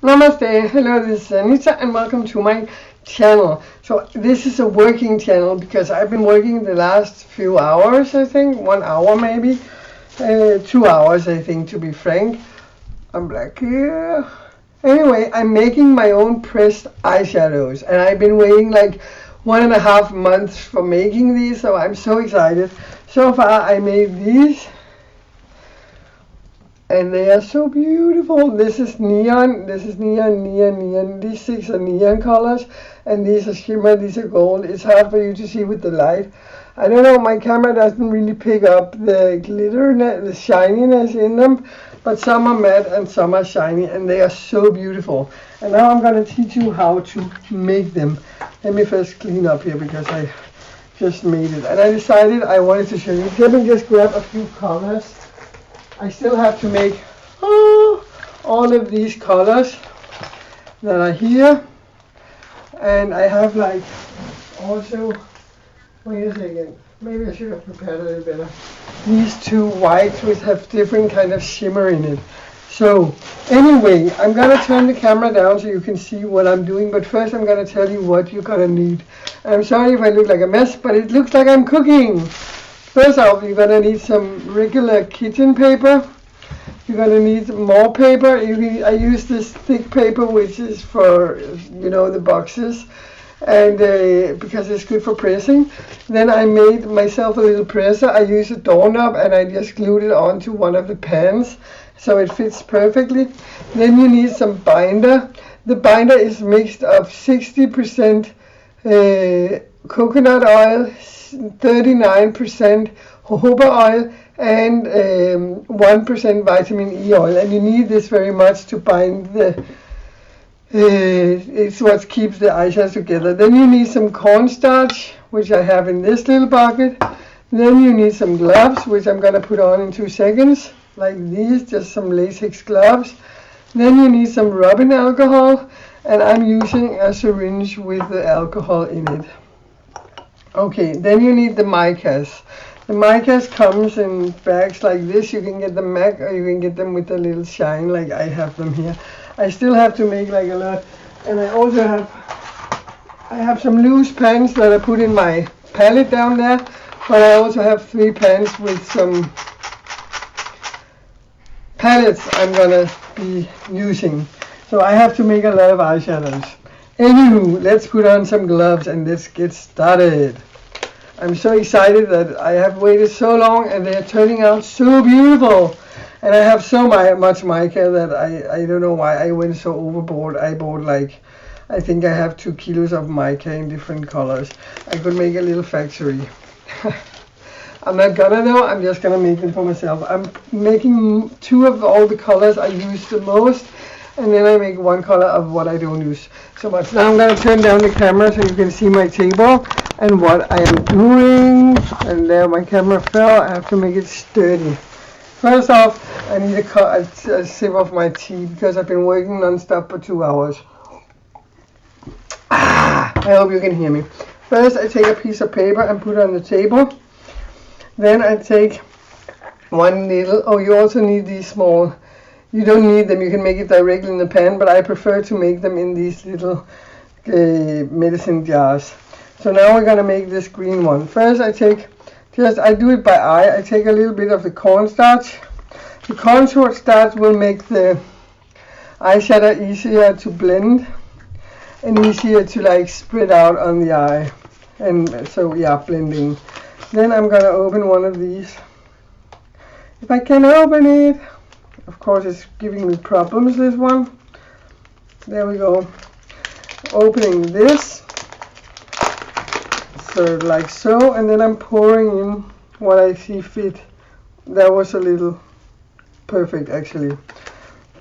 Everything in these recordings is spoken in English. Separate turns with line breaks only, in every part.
Namaste, hello, this is Anita and welcome to my channel. So this is a working channel because I've been working the last few hours, I think, 1 hour maybe, 2 hours I think to be frank. I'm black here. Anyway, I'm making my own pressed eyeshadows and I've been waiting like 1.5 months for making these, so I'm so excited. So far I made these. And they are so beautiful. This is neon, neon. These 6 are neon colors, and these are shimmer, these are gold. It's hard for you to see with the light. I don't know, my camera doesn't really pick up the glitter, the shininess in them, but some are matte and some are shiny, and they are so beautiful. And now I'm going to teach you how to make them. Let me first clean up here because I just made it. And I decided I wanted to show you. Let me just grab a few colors. I still have to make all of these colors that are here, and I have like also, wait a second, maybe I should have prepared a little better, these 2 whites which have different kind of shimmer in it. So anyway, I'm gonna turn the camera down so you can see what I'm doing, but first I'm gonna tell you what you're gonna need. I'm sorry if I look like a mess, but it looks like I'm cooking. First off, you're going to need some regular kitchen paper. You're going to need more paper. I use this thick paper, which is for, the boxes, and because it's good for pressing. Then I made myself a little presser. I use a doorknob, and I just glued it onto one of the pans, so it fits perfectly. Then you need some binder. The binder is mixed of 60% coconut oil, 39% jojoba oil, and 1% vitamin E oil. And you need this very much to bind the, it's what keeps the eyeshadows together. Then you need some cornstarch, which I have in this little bucket. Then you need some gloves, which I'm going to put on in 2 seconds, like these, just some latex gloves. Then you need some rubbing alcohol, and I'm using a syringe with the alcohol in it. Okay, then you need the micas. The micas comes in bags like this. You can get them MAC or you can get them with a little shine like I have them here. I still have to make like a lot, and I also have some loose pans that I put in my palette down there, but I also have 3 pans with some palettes I'm gonna be using. So I have to make a lot of eyeshadows. Anywho, let's put on some gloves and let's get started. I'm so excited that I have waited so long and they're turning out so beautiful. And I have so much mica that I don't know why I went so overboard. I bought like, I think I have 2 kilos of mica in different colors. I could make a little factory. I'm not gonna though, I'm just gonna make them for myself. I'm making 2 of all the colors I use the most, and then I make 1 color of what I don't use so much. Now I'm going to turn down the camera so you can see my table and what I am doing. And there my camera fell. I have to make it sturdy. First off, I need a sip of my tea because I've been working non-stop for 2 hours. I hope you can hear me. First I take a piece of paper and put it on the table. Then I take 1 needle. You also need these small. You don't need them, you can make it directly in the pan, but I prefer to make them in these little medicine jars. So now we're going to make this green one. First I do it by eye. I take a little bit of the cornstarch. The cornstarch will make the eyeshadow easier to blend and easier to like spread out on the eye. And so yeah, blending. Then I'm going to open one of these. If I can open it. Of course it's giving me problems, this one. There we go. Opening this. So like so, and then I'm pouring in what I see fit. That was a little perfect actually.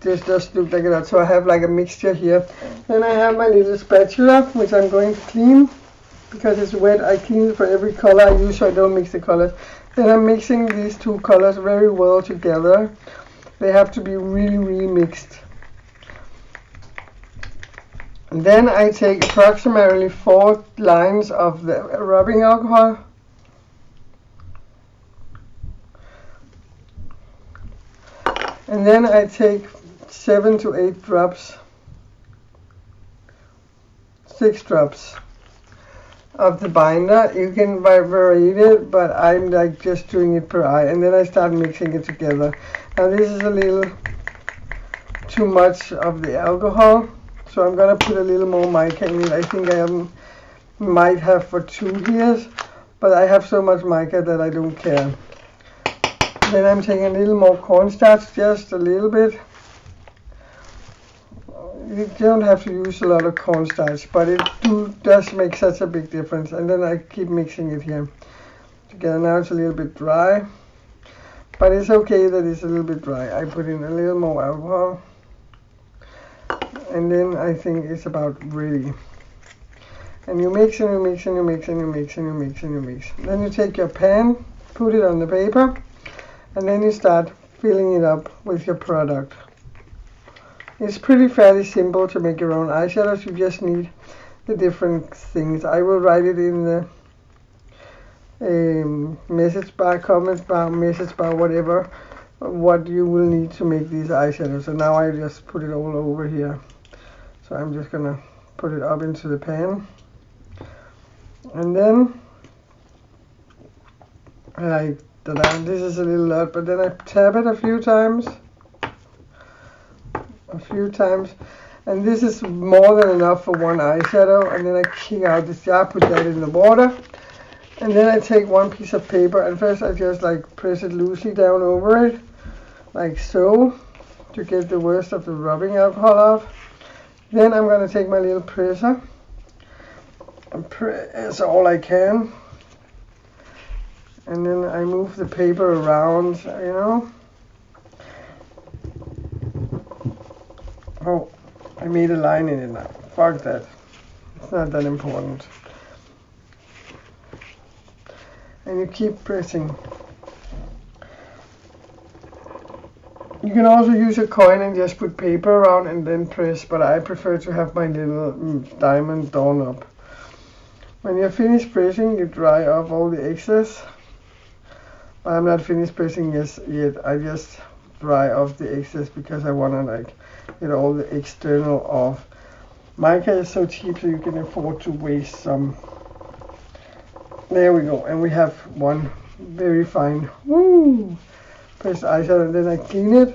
This just looked like that. So I have like a mixture here. Then I have my little spatula, which I'm going to clean. Because it's wet, I clean it for every color I use so I don't mix the colors. Then I'm mixing these 2 colors very well together. They have to be really, really mixed. And then I take approximately 4 lines of the rubbing alcohol. And then I take 7 to 8 drops 6 drops of the binder. You can vary it, but I'm like just doing it per eye, and then I start mixing it together. Now this is a little too much of the alcohol, so I'm gonna put a little more mica in it. I think I might have for 2 here, but I have so much mica that I don't care. Then I'm taking a little more cornstarch, just a little bit. You don't have to use a lot of cornstarch, but it does make such a big difference. And then I keep mixing it here together. Now it's a little bit dry, but it's okay that it's a little bit dry. I put in a little more alcohol, and then I think it's about ready. And you mix and you mix and you mix and you mix and you mix and you mix. Then you take your pan, put it on the paper, and then you start filling it up with your product. It's fairly simple to make your own eyeshadows. You just need the different things. I will write it in the message bar, comment bar, message bar, whatever, what you will need to make these eyeshadows. So now I just put it all over here. So I'm just gonna put it up into the pan, and then this is a little lot, but then I tap it a few times, and this is more than enough for one eyeshadow. And then I kick out this jar, put that in the water, and then I take one piece of paper, and first I just like press it loosely down over it, like so, to get the worst of the rubbing alcohol off. Then I'm gonna take my little presser and press all I can, and then I move the paper around, you know. Oh, I made a line in it now. Fuck that. It's not that important. And you keep pressing. You can also use a coin and just put paper around and then press, but I prefer to have my little diamond drawn up. When you're finished pressing, you dry off all the excess. But I'm not finished pressing yet. I just dry off the excess because I want to like get all the external off. Mica is so cheap, so you can afford to waste some. There we go, and we have one very fine pressed eyeshadow. And then I clean it,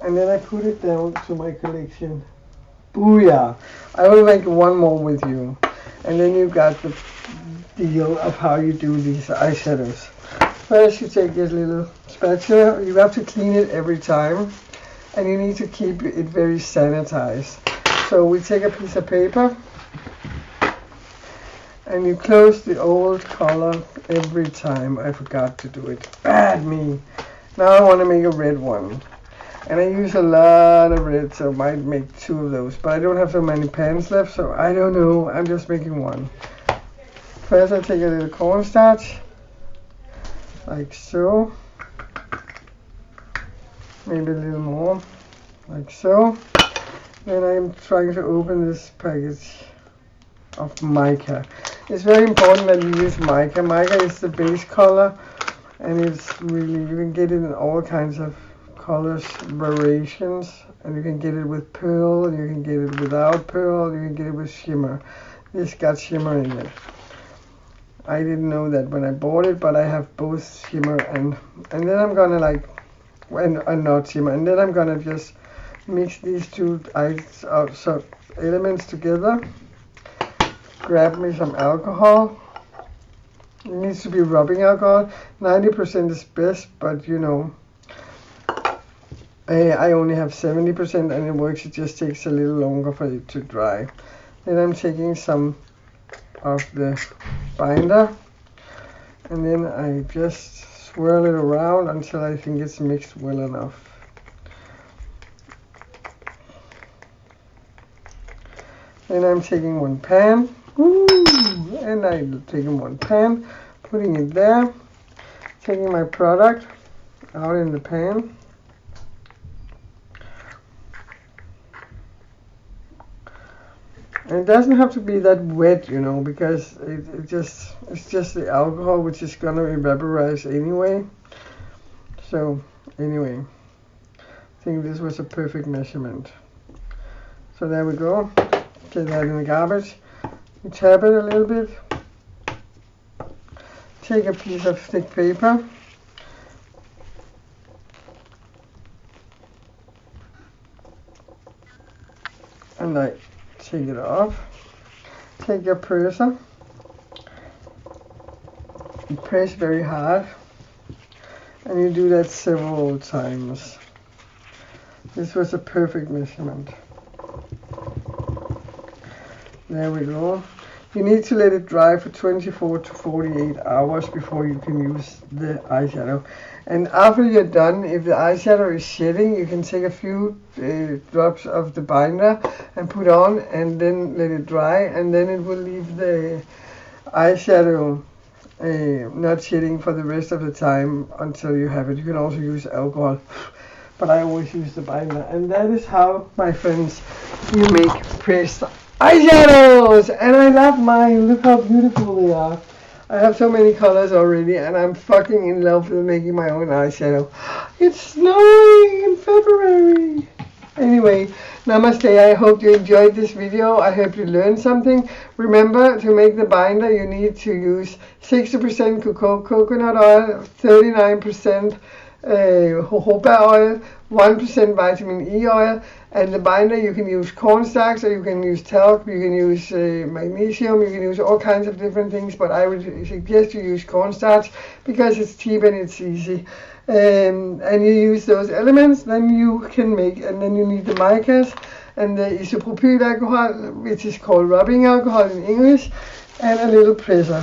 and then I put it down to my collection. Booyah! I will make one more with you, and then you got the deal of how you do these eyeshadows. First, you take this little spatula. You have to clean it every time, and you need to keep it very sanitized. So we take a piece of paper, and you close the old color every time. I forgot to do it. Bad me. Now I want to make a red one, and I use a lot of red, so I might make 2 of those, but I don't have so many pans left, so I don't know. I'm just making one. First, I take a little cornstarch, like so. Maybe a little more, like so. Then I'm trying to open this package of mica. It's very important that you use mica. Mica is the base color, and it's really, you can get it in all kinds of colors, variations, and you can get it with pearl, and you can get it without pearl, you can get it with shimmer. This got shimmer in it. I didn't know that when I bought it, but I have both shimmer and then I'm gonna like, and not shimmer, and then I'm gonna just mix these 2 elements together. Grab me some alcohol. It needs to be rubbing alcohol. 90% is best, but you know, I only have 70% and it works. It just takes a little longer for it to dry. Then I'm taking some of the binder, and then I just swirl it around until I think it's mixed well enough. Then I'm taking one pan, and I'm taking one pan, putting it there, taking my product out in the pan. And it doesn't have to be that wet, you know, because it's just the alcohol which is gonna evaporize anyway. So anyway, I think this was a perfect measurement. So there we go. Get that in the garbage. You tap it a little bit. Take a piece of thick paper. And like take it off. Take your presser. You press very hard. And you do that several times. This was a perfect measurement. There we go. You need to let it dry for 24 to 48 hours before you can use the eyeshadow. And after you're done, if the eyeshadow is shedding, you can take a few drops of the binder and put on and then let it dry, and then it will leave the eyeshadow not shedding for the rest of the time until you have it. You can also use alcohol, but I always use the binder. And that is how, my friends, you make pressed eyeshadows. And I love mine. Look how beautiful they are. I have so many colors already, and I'm fucking in love with making my own eyeshadow. It's snowing in February. Anyway, namaste. I hope you enjoyed this video. I hope you learned something. Remember, to make the binder, you need to use 60% coconut oil, 39% jojoba oil, 1% vitamin E oil, and the binder you can use cornstarch, or you can use talc, you can use magnesium, you can use all kinds of different things, but I would suggest you use cornstarch because it's cheap and it's easy. And you use those elements, then you can make, and then you need the micas and the isopropyl alcohol, which is called rubbing alcohol in English, and a little presser.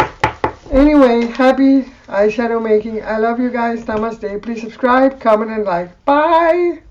Anyway, happy eyeshadow making. I love you guys. Namaste. Please subscribe, comment, and like. Bye.